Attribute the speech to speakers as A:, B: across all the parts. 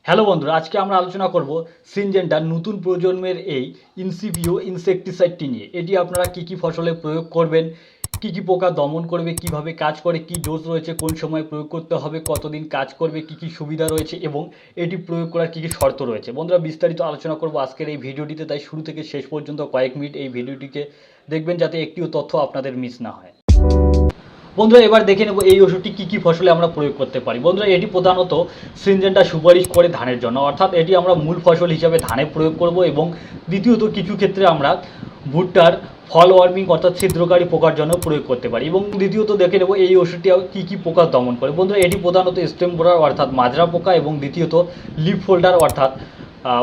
A: Hello বন্ধুরা, আজকে আমরা আলোচনা করব সিনজেন্টার নতুন প্রজন্মের এই ইনসিপিও ইনসেকটিসাইডটি নিয়ে। এটি আপনারা কি কি ফসলে প্রয়োগ করবেন, কি কি পোকা দমন করবে, কিভাবে কাজ করে, কি ডোজ রয়েছে, কোন সময় প্রয়োগ করতে হবে, কতদিন কাজ করবে, কি কি সুবিধা রয়েছে এবং এটি প্রয়োগ করার কি কি শর্ত রয়েছে। বন্ধুরা, বিস্তারিত আলোচনা করব আজকের এই ভিডিওটিতে, তাই শুরু থেকে শেষ পর্যন্ত কয়েক মিনিট এই ভিডিওটিকে দেখবেন যাতে একটিও তথ্য আপনাদের মিস না হয়। বন্ধুরা, এবার দেখে নেব এই ওষুধটি কী কী ফসলে আমরা প্রয়োগ করতে পারি। বন্ধুরা, এটি প্রধানত সিনজেন্টা সুপারিশ করে ধানের জন্য, অর্থাৎ এটি আমরা মূল ফসল হিসাবে ধানে প্রয়োগ করব। এবং দ্বিতীয়ত কিছু ক্ষেত্রে আমরা ভুট্টার ফল ওয়ার্মিং অর্থাৎ ছিদ্রকারী পোকার জন্য প্রয়োগ করতে পারি। এবং দ্বিতীয়ত দেখে নেব এই ওষুধটি কী কী পোকা দমন করে। বন্ধুরা, এটি প্রধানত স্টেম বোরার অর্থাৎ মাজরা পোকা এবং দ্বিতীয়ত লিফ ফোল্ডার অর্থাৎ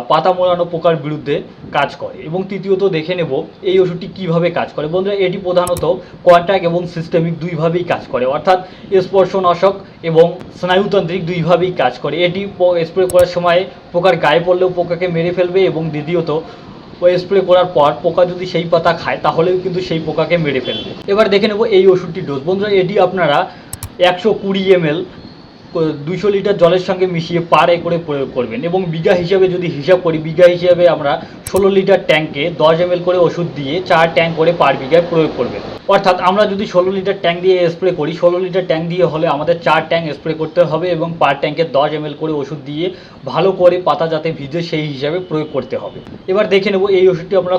A: পাতা মোড়ানো পোকার বিরুদ্ধে কাজ করে। এবং তৃতীয়ত দেখে নেব এই ওষুধটি কীভাবে কাজ করে। বন্ধুরা, এটি প্রধানত কন্ট্যাক্ট এবং সিস্টেমিক দুইভাবেই কাজ করে, অর্থাৎ স্পর্শনাশক এবং স্নায়ুতান্ত্রিক দুইভাবেই কাজ করে। এটি স্প্রে করার সময় পোকার গায়ে পড়লেও পোকাকে মেরে ফেলবে এবং দ্বিতীয়ত স্প্রে করার পর পোকা যদি সেই পাতা খায় তাহলেও কিন্তু সেই পোকাকে মেরে ফেলবে। এবার দেখে নেব এই ওষুধটির ডোজ। বন্ধুরা, এটি আপনারা 120 ml 200 লিটার জলের সঙ্গে মিশিয়ে পার একরে প্রয়োগ করবেন। এবং বিঘা হিসাবে যদি হিসাব করি, বিঘা হিসাবে আমরা 16 লিটার ট্যাঙ্কে 10 ml করে ওষুধ দিয়ে 4 ট্যাঙ্ক করে পার বিঘায় প্রয়োগ করবেন। অর্থাৎ আমরা যদি 16 লিটার ট্যাঙ্ক দিয়ে স্প্রে করি, 16 লিটার ট্যাঙ্ক দিয়ে হলে আমাদের 4 ট্যাঙ্ক স্প্রে করতে হবে এবং পার ট্যাঙ্কে 10 ml করে ওষুধ দিয়ে ভালো করে পাতা যাতে ভিজে সেই হিসাবে প্রয়োগ করতে হবে। এবার দেখে নেব এই ওষুধটি আমরা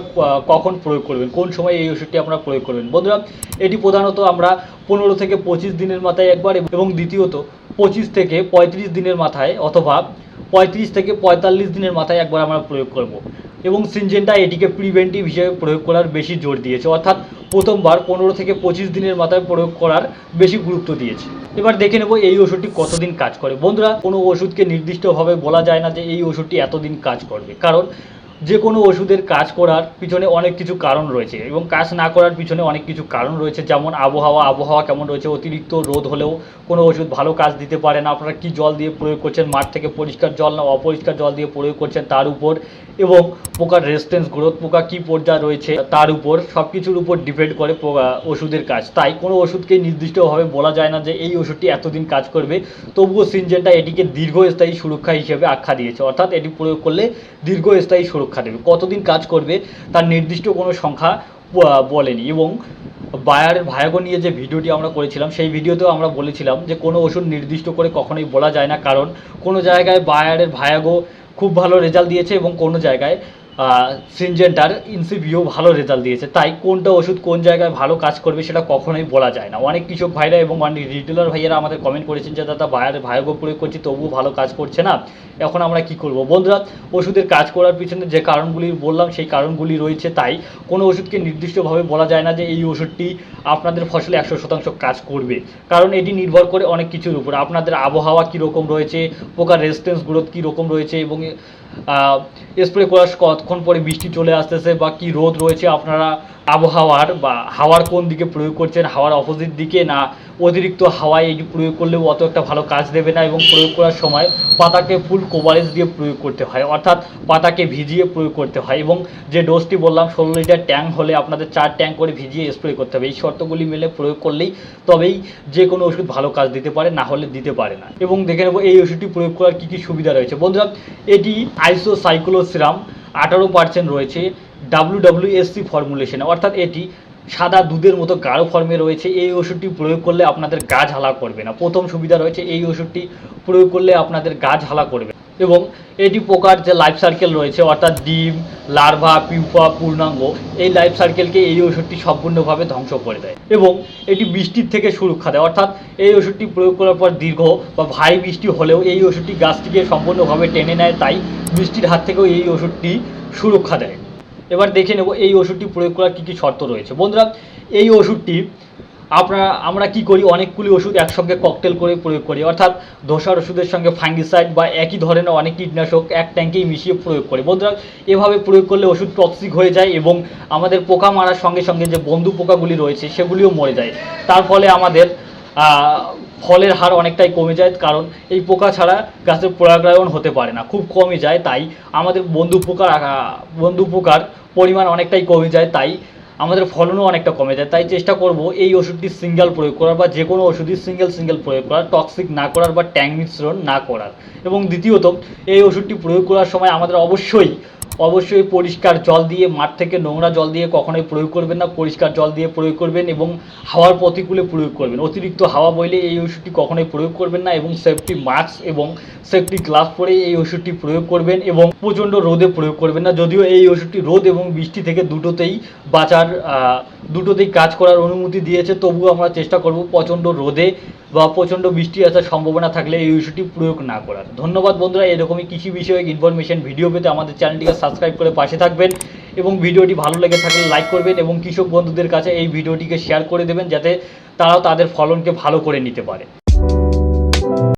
A: কখন প্রয়োগ করবেন, কোন সময় এই ওষুধটি আপনারা প্রয়োগ করবেন। বন্ধুরা, এটি প্রধানত আমরা 15 থেকে 25 দিনের মাথায় একবার এবং দ্বিতীয়ত 25 থেকে 35 দিনের মাথায় অথবা 35 থেকে 45 দিনের মাথায় একবার আমরা প্রয়োগ করব। এবং সিনজেন্টা এটিকে প্রিভেন্টিভ হিসেবে প্রয়োগ করার বেশি জোর দিয়েছে, অর্থাৎ প্রথমবার 15 থেকে 25 দিনের মাথায় প্রয়োগ করার বেশি গুরুত্ব দিয়েছে। এবার দেখে নেব এই ওষুধটি কতদিন কাজ করে। বন্ধুরা, কোনো ওষুধকে নির্দিষ্টভাবে বলা যায় না যে এই ওষুধটি এতদিন কাজ করবে, কারণ যে কোনো ওষুধের কাজ করার পিছনে অনেক কিছু কারণ রয়েছে এবং কাজ না করার পিছনে অনেক কিছু কারণ রয়েছে, যেমন আবহাওয়া কেমন রয়েছে। অতিরিক্ত রোদ হলেও কোনো ওষুধ ভালো কাজ দিতে পারে না। আপনারা কী জল দিয়ে প্রয়োগ করছেন, মাঠ থেকে পরিষ্কার জল না অপরিষ্কার জল দিয়ে প্রয়োগ করছেন তার উপর, এবং পোকার রেজিস্ট্যান্স গ্রোথ পোকা কী পর্যায়ে রয়েছে তার উপর, সব কিছুর উপর ডিপেন্ড করে ওষুধের কাজ। তাই কোনো ওষুধকে নির্দিষ্টভাবে বলা যায় না যে এই ওষুধটি এতদিন কাজ করবে। তবুও সিনজেন্টা এটিকে দীর্ঘস্থায়ী সুরক্ষা হিসেবে আখ্যা দিয়েছে, অর্থাৎ এটি প্রয়োগ করলে দীর্ঘস্থায়ী সুরক্ষা দেবে। কতদিন কাজ করবে তার নির্দিষ্ট কোনো সংখ্যা বলেনি। এবং বায়ারের ভায়াগো নিয়ে যে ভিডিওটি আমরা করেছিলাম সেই ভিডিওতেও আমরা বলেছিলাম যে কোনো ওষুধ নির্দিষ্ট করে কখনোই বলা যায় না, কারণ কোনো জায়গায় বায়ারের ভায়াগো খুব ভালো রেজাল্ট দিয়েছে এবং কোনো জায়গায় সিনজেন্টার ইনসিপিও ভালো রেজাল্ট দিয়েছে। তাই কোনটা ওষুধ কোন জায়গায় ভালো কাজ করবে সেটা কখনোই বলা যায় না। অনেক কৃষক ভাইরা এবং অনেক রিটেলার ভাইয়েরা আমাদের কমেন্ট করেছেন যে দাদা বায়ারের ভায়াগো প্রয়োগ করছি তবুও ভালো কাজ করছে না, এখন আমরা কি করব। বন্ধুরা, ওষুধের কাজ করার পিছনে যে কারণগুলি বললাম সেই কারণগুলি রয়েছে, তাই কোনো ওষুধকে নির্দিষ্টভাবে বলা যায় না যে এই ওষুধটি আপনাদের ফসলে 100% কাজ করবে, কারণ এটি নির্ভর করে অনেক কিছুর উপর। আপনাদের আবহাওয়া কীরকম রয়েছে, পোকার রেজিস্ট্যান্স গ্রোথ কীরকম রয়েছে এবং স্প্রে করার কতক্ষণ পরে বৃষ্টি চলে আসতেছে বা কি রোদ রয়েছে, আপনারা আবহাওয়ার বা হাওয়ার কোন দিকে প্রয়োগ করছেন, হাওয়ার অপোজিট দিকে না অতিরিক্ত হাওয়ায় এটি প্রয়োগ করলেও অত একটা ভালো কাজ দেবে না। এবং প্রয়োগ করার সময় পাতাকে ফুল কভারেজ দিয়ে প্রয়োগ করতে হয়, অর্থাৎ পাতাকে ভিজিয়ে প্রয়োগ করতে হয়। এবং যে ডোজটি বললাম 16 লিটার ট্যাঙ্ক হলে আপনাদের 4 ট্যাঙ্ক করে ভিজিয়ে স্প্রে করতে হবে। এই শর্তগুলি মেলে প্রয়োগ করলেই তবেই যে কোনো ওষুধ ভালো কাজ দিতে পারে, না হলে দিতে পারে না। এবং দেখে নেব এই ওষুধটি প্রয়োগ করার কী কী সুবিধা রয়েছে। বন্ধুরা, এটি আইসোসাইক্লোসিরাম 18% রয়েছে WWSC ফর্মুলেশনে, অর্থাৎ এটি সাদা দুধের মতো গাঢ় ফর্মে রয়েছে। এই ওষুধটি প্রয়োগ করলে আপনাদের গা ঝালা করবে না। প্রথম সুবিধা রয়েছে এই ওষুধটি প্রয়োগ করলে আপনাদের গা ঝালা করবে। এবং এটি পোকার যে লাইফ সার্কেল রয়েছে, অর্থাৎ ডিম, লার্ভা, পিউপা, পূর্ণাঙ্গ, এই লাইফ সার্কেলকে এই ওষুধটি সম্পূর্ণভাবে ধ্বংস করে দেয়। এবং এটি বৃষ্টির থেকে সুরক্ষা দেয়, অর্থাৎ এই ওষুধটি প্রয়োগ করার পর দীর্ঘ বা ভারী বৃষ্টি হলেও এই ওষুধটি গাছটিকে সম্পূর্ণভাবে টেনে নেয়, তাই বৃষ্টির হাত থেকেও এই ওষুধটি সুরক্ষা দেয়। এবার দেখে নেব এই ওষুধটি প্রয়োগ করার কী কী শর্ত রয়েছে। বন্ধুরা, এই ওষুধটি আমরা কি করি, অনেকগুলি ওষুধ একসঙ্গে ককটেল করে প্রয়োগ করি, অর্থাৎ ধসার ওষুধের সঙ্গে ফাঙ্গিসাইড বা একই ধরনের অনেক কীটনাশক এক ট্যাঙ্কেই মিশিয়ে প্রয়োগ করি। বন্ধুরা, এভাবে প্রয়োগ করলে ওষুধ টক্সিক হয়ে যায় এবং আমাদের পোকা মারার সঙ্গে সঙ্গে যে বন্ধু পোকাগুলি রয়েছে সেগুলিও মরে যায়। তার ফলে আমাদের ফলের হার অনেকটাই কমে যায়, কারণ এই পোকা ছাড়া গাছের পরাগায়ন হতে পারে না, খুব কমে যায়। তাই আমাদের বন্ধু পোকার পরিমাণ অনেকটাই কমে যায়। তাই আমাদের ফলনও অনেকটা কমে যায়। তাই চেষ্টা করব এই ওষুধটি সিঙ্গেল প্রয়োগ করার বা যে কোনো ওষুধই সিঙ্গেল প্রয়োগ করার, টক্সিক না করার বা ট্যাঙ্ক মিশ্রণ না করার। এবং দ্বিতীয়ত এই ওষুধটি প্রয়োগ করার সময় আমাদের অবশ্যই পরিষ্কার জল দিয়ে, মাঠ থেকে নোংরা জল দিয়ে কখনোই প্রয়োগ করবেন না, পরিষ্কার জল দিয়ে প্রয়োগ করবেন এবং হাওয়ার প্রতিকূলে প্রয়োগ করবেন। অতিরিক্ত হাওয়া বইলে এই ওষুধটি কখনোই প্রয়োগ করবেন না এবং সেফটি মাস্ক এবং সেফটি গ্লাভস পরে এই ওষুধটি প্রয়োগ করবেন এবং প্রচণ্ড রোদে প্রয়োগ করবেন না। যদিও এই ওষুধটি রোদ এবং বৃষ্টি থেকে দুটোতেই কাজ করার অনুমতি দিয়েছে, তবুও আমরা চেষ্টা করব প্রচণ্ড রোদে বা প্রচণ্ড বৃষ্টি আসার সম্ভাবনা থাকলে এই ওষুধটি প্রয়োগ না করার। ধন্যবাদ বন্ধুরা। এরকমই কৃষি বিষয়ক ইনফরমেশন ভিডিও পেতে আমাদের চ্যানেলটিকে সাবস্ক্রাইব করে পাশে থাকবেন এবং ভিডিওটি ভালো লেগে থাকলে লাইক করবেন এবং কৃষক বন্ধুদের কাছে এই ভিডিওটিকে শেয়ার করে দেবেন, যাতে তারাও তাদের ফলনকে ভালো করে নিতে পারে।